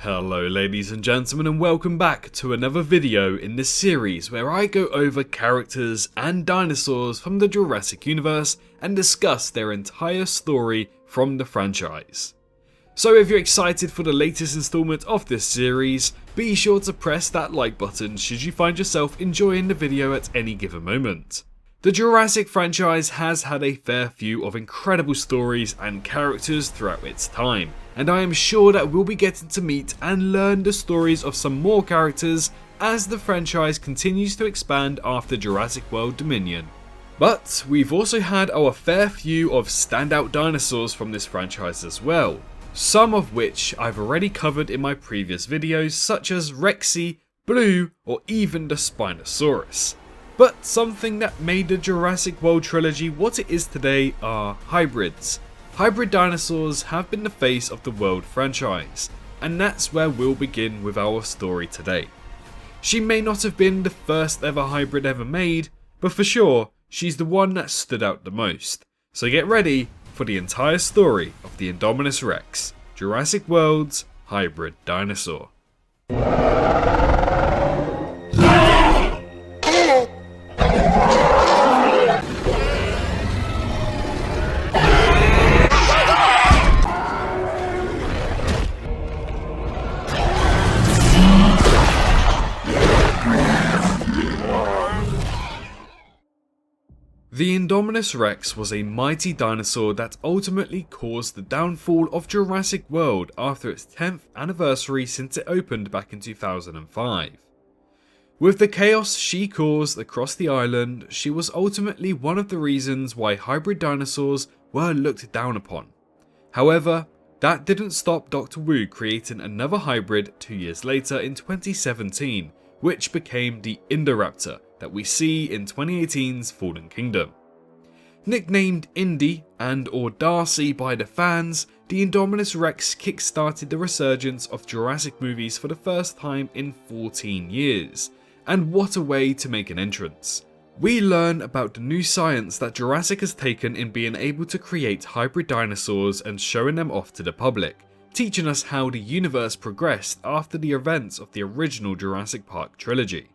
Hello ladies and gentlemen, and welcome back to another video in this series where I go over characters and dinosaurs from the Jurassic universe and discuss their entire story from the franchise. So if you're excited for the latest installment of this series, be sure to press that like button should you find yourself enjoying the video at any given moment. The Jurassic franchise has had a fair few of incredible stories and characters throughout its time, and I am sure that we'll be getting to meet and learn the stories of some more characters as the franchise continues to expand after Jurassic World Dominion. But we've also had our fair few of standout dinosaurs from this franchise as well, some of which I've already covered in my previous videos, such as Rexy, Blue, or even the Spinosaurus. But something that made the Jurassic World Trilogy what it is today are hybrids. Hybrid dinosaurs have been the face of the World franchise, and that's where we'll begin with our story today. She may not have been the first ever hybrid ever made, but for sure, she's the one that stood out the most. So get ready for the entire story of the Indominus Rex, Jurassic World's hybrid dinosaur. The Indominus Rex was a mighty dinosaur that ultimately caused the downfall of Jurassic World after its 10th anniversary since it opened back in 2005. With the chaos she caused across the island, she was ultimately one of the reasons why hybrid dinosaurs were looked down upon. However, that didn't stop Dr. Wu creating another hybrid 2 years later in 2017, which became the Indoraptor that we see in 2018's Fallen Kingdom. Nicknamed Indy and or Darcy by the fans, the Indominus Rex kickstarted the resurgence of Jurassic movies for the first time in 14 years, and what a way to make an entrance. We learn about the new science that Jurassic has taken in being able to create hybrid dinosaurs and showing them off to the public, teaching us how the universe progressed after the events of the original Jurassic Park trilogy.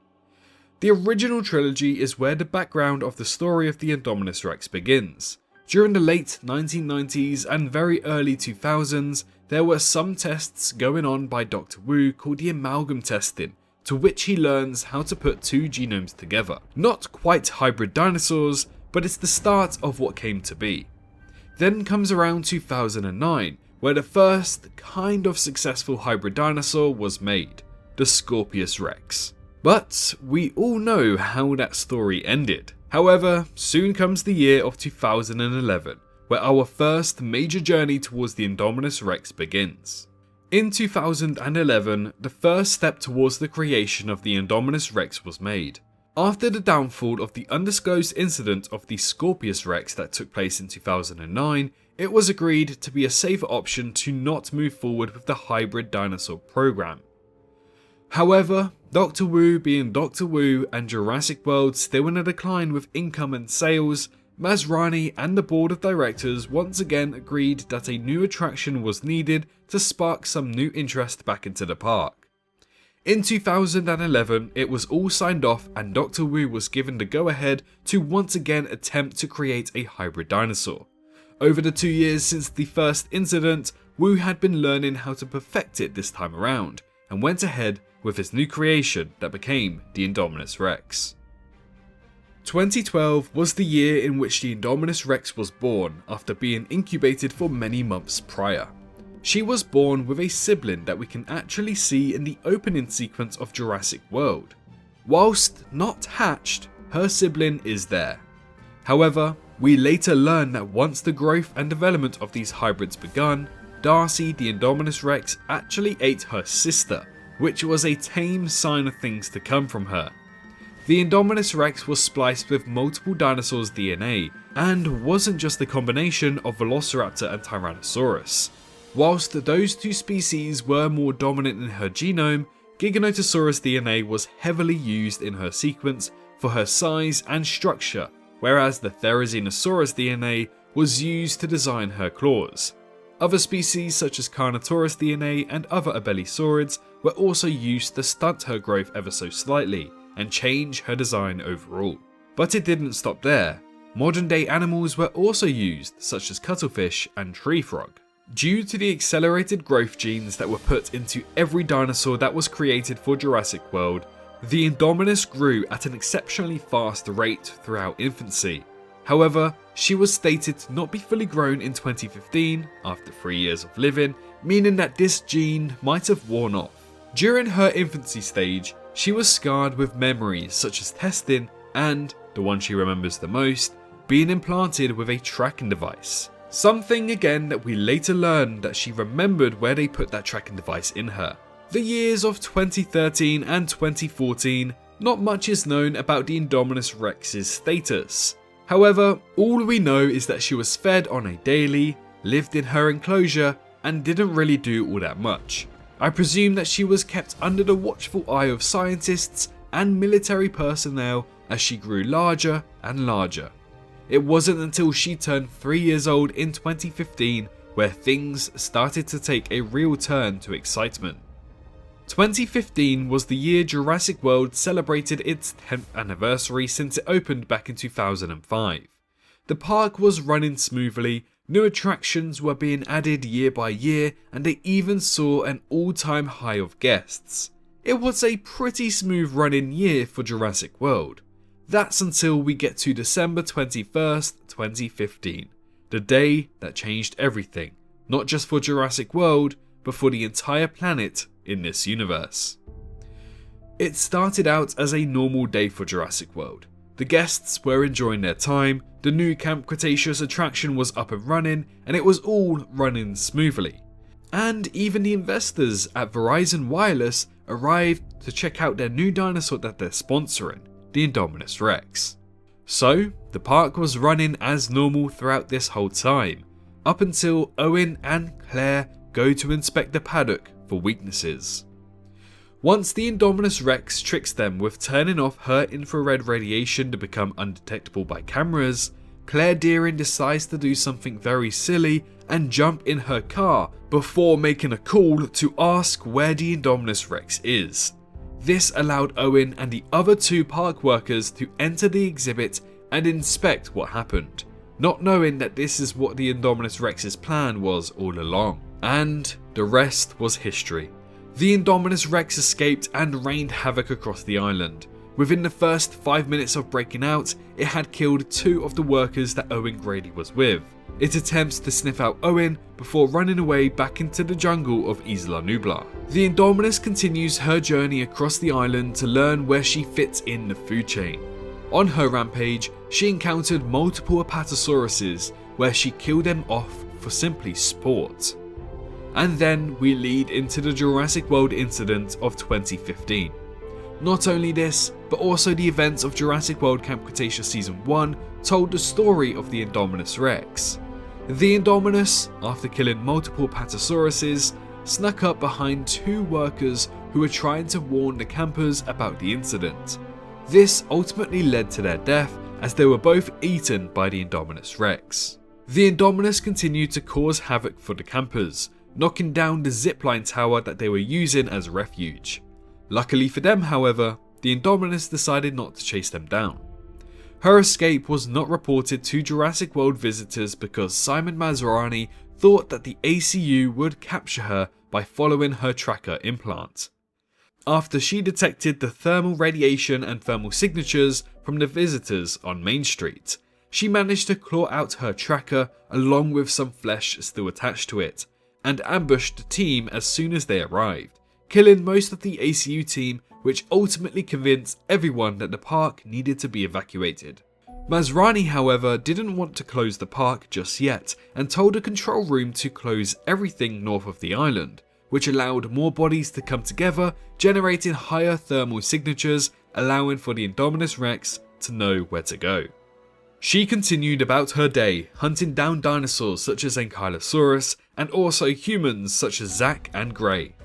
The original trilogy is where the background of the story of the Indominus Rex begins. During the late 1990s and very early 2000s, there were some tests going on by Dr. Wu called the amalgam testing, to which he learns how to put two genomes together. Not quite hybrid dinosaurs, but it's the start of what came to be. Then comes around 2009, where the first kind of successful hybrid dinosaur was made, the Scorpius Rex. But we all know how that story ended. However, soon comes the year of 2011, where our first major journey towards the Indominus Rex begins. In 2011, the first step towards the creation of the Indominus Rex was made. After the downfall of the undisclosed incident of the Scorpius Rex that took place in 2009, it was agreed to be a safer option to not move forward with the hybrid dinosaur program. However, Dr. Wu being Dr. Wu and Jurassic World still in a decline with income and sales, Masrani and the board of directors once again agreed that a new attraction was needed to spark some new interest back into the park. In 2011, it was all signed off and Dr. Wu was given the go-ahead to once again attempt to create a hybrid dinosaur. Over the 2 years since the first incident, Wu had been learning how to perfect it this time around, and went ahead with his new creation that became the Indominus Rex. 2012 was the year in which the Indominus Rex was born after being incubated for many months prior. She was born with a sibling that we can actually see in the opening sequence of Jurassic World. Whilst not hatched, her sibling is there. However, we later learn that once the growth and development of these hybrids begun, Darcy the Indominus Rex actually ate her sister, which was a tame sign of things to come from her. The Indominus Rex was spliced with multiple dinosaurs' DNA, and wasn't just a combination of Velociraptor and Tyrannosaurus. Whilst those two species were more dominant in her genome, Giganotosaurus DNA was heavily used in her sequence for her size and structure, whereas the Therizinosaurus DNA was used to design her claws. Other species such as Carnotaurus DNA and other abelisaurids were also used to stunt her growth ever so slightly and change her design overall. But it didn't stop there. Modern day animals were also used, such as cuttlefish and tree frog. Due to the accelerated growth genes that were put into every dinosaur that was created for Jurassic World, the Indominus grew at an exceptionally fast rate throughout infancy. However, she was stated to not be fully grown in 2015, after 3 years of living, meaning that this gene might have worn off. During her infancy stage, she was scarred with memories such as testing and, the one she remembers the most, being implanted with a tracking device. Something again that we later learned that she remembered where they put that tracking device in her. The years of 2013 and 2014, not much is known about the Indominus Rex's status. However, all we know is that she was fed on a daily, lived in her enclosure, and didn't really do all that much. I presume that she was kept under the watchful eye of scientists and military personnel as she grew larger and larger. It wasn't until she turned 3 years old in 2015 where things started to take a real turn to excitement. 2015 was the year Jurassic World celebrated its 10th anniversary since it opened back in 2005. The park was running smoothly, new attractions were being added year by year, and they even saw an all-time high of guests. It was a pretty smooth running year for Jurassic World. That's until we get to December 21st, 2015, the day that changed everything, not just for Jurassic World, but for the entire planet in this universe. It started out as a normal day for Jurassic World. The guests were enjoying their time, the new Camp Cretaceous attraction was up and running, and it was all running smoothly. And even the investors at Verizon Wireless arrived to check out their new dinosaur that they're sponsoring, the Indominus Rex. So, the park was running as normal throughout this whole time, up until Owen and Claire go to inspect the paddock for weaknesses. Once the Indominus Rex tricks them with turning off her infrared radiation to become undetectable by cameras, Claire Deering decides to do something very silly and jump in her car before making a call to ask where the Indominus Rex is. This allowed Owen and the other 2 park workers to enter the exhibit and inspect what happened, not knowing that this is what the Indominus Rex's plan was all along. And the rest was history. The Indominus Rex escaped and rained havoc across the island. Within the first 5 minutes of breaking out, it had killed 2 of the workers that Owen Grady was with. It attempts to sniff out Owen before running away back into the jungle of Isla Nublar. The Indominus continues her journey across the island to learn where she fits in the food chain. On her rampage, she encountered multiple Apatosauruses where she killed them off for simply sport. And then we lead into the Jurassic World incident of 2015. Not only this, but also the events of Jurassic World Camp Cretaceous Season 1 told the story of the Indominus Rex. The Indominus, after killing multiple Apatosauruses, snuck up behind 2 workers who were trying to warn the campers about the incident. This ultimately led to their death as they were both eaten by the Indominus Rex. The Indominus continued to cause havoc for the campers, knocking down the zipline tower that they were using as refuge. Luckily for them, however, the Indominus decided not to chase them down. Her escape was not reported to Jurassic World visitors because Simon Masrani thought that the ACU would capture her by following her tracker implant. After she detected the thermal radiation and thermal signatures from the visitors on Main Street, she managed to claw out her tracker along with some flesh still attached to it, and ambushed the team as soon as they arrived, killing most of the ACU team, which ultimately convinced everyone that the park needed to be evacuated. Masrani, however, didn't want to close the park just yet, and told the control room to close everything north of the island, which allowed more bodies to come together, generating higher thermal signatures, allowing for the Indominus Rex to know where to go. She continued about her day, hunting down dinosaurs such as Ankylosaurus, and also humans such as Zack and Gray.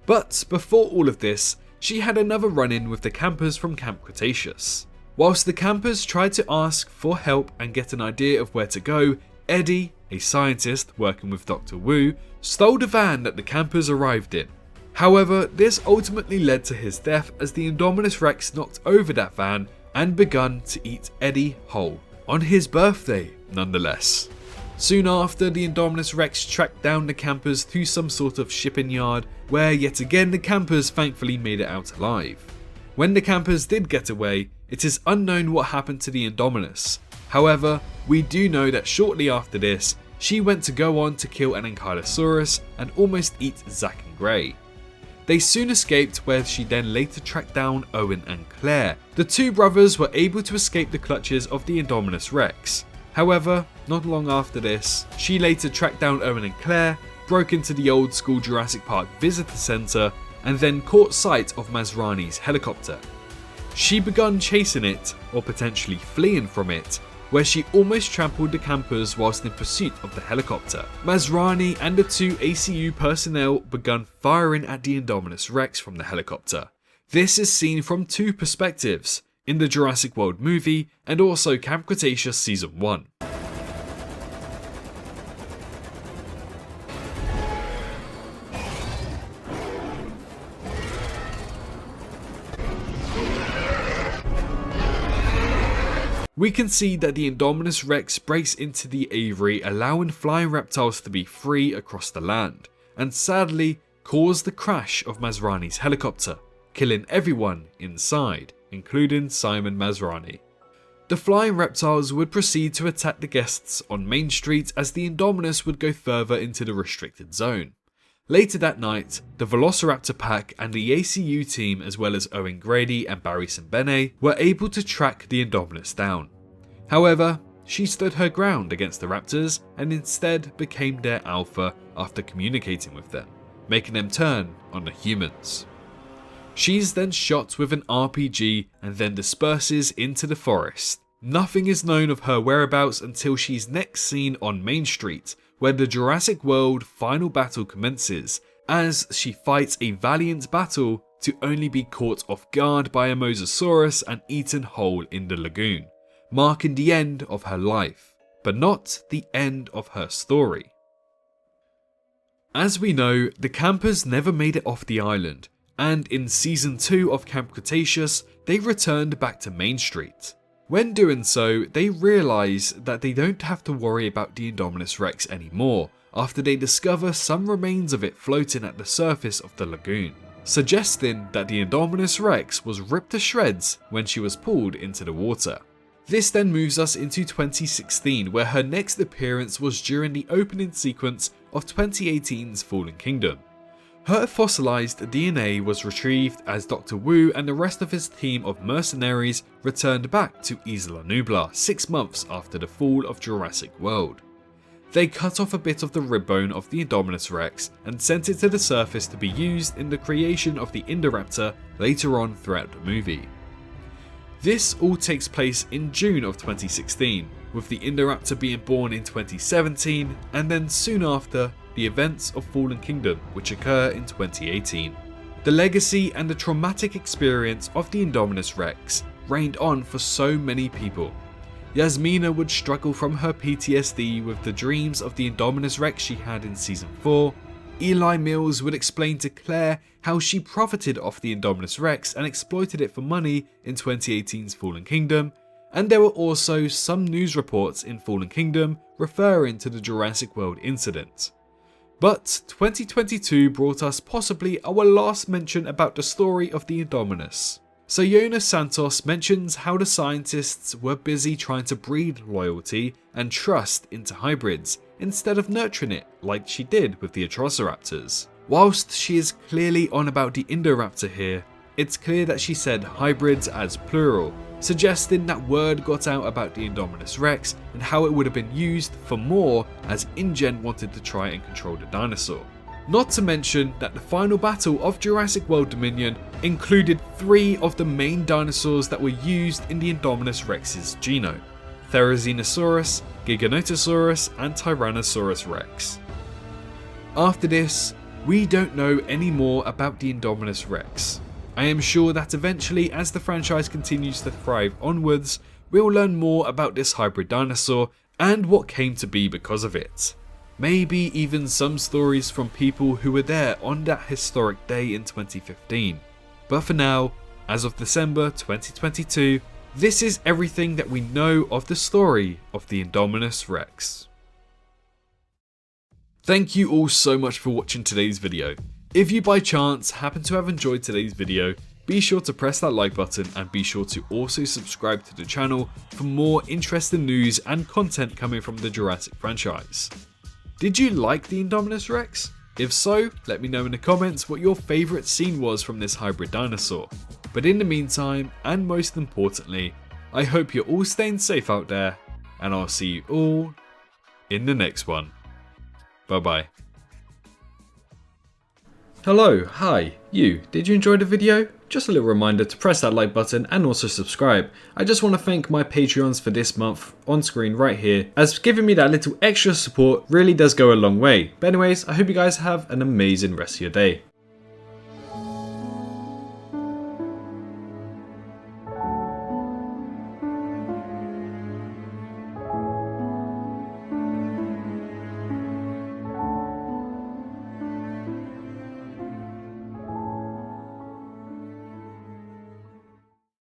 But before all of this, she had another run-in with the campers from Camp Cretaceous. Whilst the campers tried to ask for help and get an idea of where to go, Eddie, a scientist working with Dr. Wu, stole the van that the campers arrived in. However, this ultimately led to his death as the Indominus Rex knocked over that van and begun to eat Eddie whole, on his birthday nonetheless. Soon after, the Indominus Rex tracked down the campers to some sort of shipping yard, where yet again the campers thankfully made it out alive. When the campers did get away, it is unknown what happened to the Indominus. However, we do know that shortly after this, she went to go on to kill an Ankylosaurus and almost eat Zack and Gray. They soon escaped, where she then later tracked down Owen and Claire. The two brothers were able to escape the clutches of the Indominus Rex. However, not long after this, she later tracked down Owen and Claire, broke into the old school Jurassic Park visitor centre, and then caught sight of Masrani's helicopter. She began chasing it, or potentially fleeing from it, where she almost trampled the campers whilst in pursuit of the helicopter. Masrani and the two ACU personnel began firing at the Indominus Rex from the helicopter. This is seen from two perspectives, in the Jurassic World movie and also Camp Cretaceous Season 1. We can see that the Indominus Rex breaks into the aviary, allowing flying reptiles to be free across the land, and sadly caused the crash of Masrani's helicopter, killing everyone inside, including Simon Masrani. The flying reptiles would proceed to attack the guests on Main Street as the Indominus would go further into the restricted zone. Later that night, the Velociraptor pack and the ACU team, as well as Owen Grady and Barry Simbene, were able to track the Indominus down. However, she stood her ground against the raptors and instead became their alpha after communicating with them, making them turn on the humans. She's then shot with an RPG and then disperses into the forest. Nothing is known of her whereabouts until she's next seen on Main Street, where the Jurassic World final battle commences, as she fights a valiant battle to only be caught off guard by a Mosasaurus and eaten whole in the lagoon, marking the end of her life, but not the end of her story. As we know, the campers never made it off the island, and in Season 2 of Camp Cretaceous, they returned back to Main Street. When doing so, they realise that they don't have to worry about the Indominus Rex anymore, after they discover some remains of it floating at the surface of the lagoon, suggesting that the Indominus Rex was ripped to shreds when she was pulled into the water. This then moves us into 2016, where her next appearance was during the opening sequence of 2018's Fallen Kingdom. Her fossilised DNA was retrieved as Dr. Wu and the rest of his team of mercenaries returned back to Isla Nublar 6 months after the fall of Jurassic World. They cut off a bit of the rib bone of the Indominus Rex and sent it to the surface to be used in the creation of the Indoraptor later on throughout the movie. This all takes place in June of 2016, with the Indoraptor being born in 2017, and then soon after, the events of Fallen Kingdom, which occur in 2018. The legacy and the traumatic experience of the Indominus Rex reigned on for so many people. Yasmina would struggle from her PTSD with the dreams of the Indominus Rex she had in Season 4. Eli Mills would explain to Claire how she profited off the Indominus Rex and exploited it for money in 2018's Fallen Kingdom, and there were also some news reports in Fallen Kingdom referring to the Jurassic World incident. But 2022 brought us possibly our last mention about the story of the Indominus. So Jonas Santos mentions how the scientists were busy trying to breed loyalty and trust into hybrids instead of nurturing it like she did with the Atrociraptors. Whilst she is clearly on about the Indoraptor here, it's clear that she said hybrids as plural, suggesting that word got out about the Indominus Rex and how it would have been used for more as InGen wanted to try and control the dinosaur. Not to mention that the final battle of Jurassic World Dominion included 3 of the main dinosaurs that were used in the Indominus Rex's genome: Therizinosaurus, Giganotosaurus and Tyrannosaurus Rex. After this, we don't know any more about the Indominus Rex. I am sure that eventually, as the franchise continues to thrive onwards, we'll learn more about this hybrid dinosaur and what came to be because of it. Maybe even some stories from people who were there on that historic day in 2015. But for now, as of December 2022, this is everything that we know of the story of the Indominus Rex. Thank you all so much for watching today's video. If you by chance happen to have enjoyed today's video, be sure to press that like button and be sure to also subscribe to the channel for more interesting news and content coming from the Jurassic franchise. Did you like the Indominus Rex? If so, let me know in the comments what your favourite scene was from this hybrid dinosaur. But in the meantime, and most importantly, I hope you're all staying safe out there, and I'll see you all in the next one. Bye bye. Hello, hi, you. Did you enjoy the video? Just a little reminder to press that like button and also subscribe. I just want to thank my Patreons for this month on screen right here, as giving me that little extra support really does go a long way. But anyways, I hope you guys have an amazing rest of your day.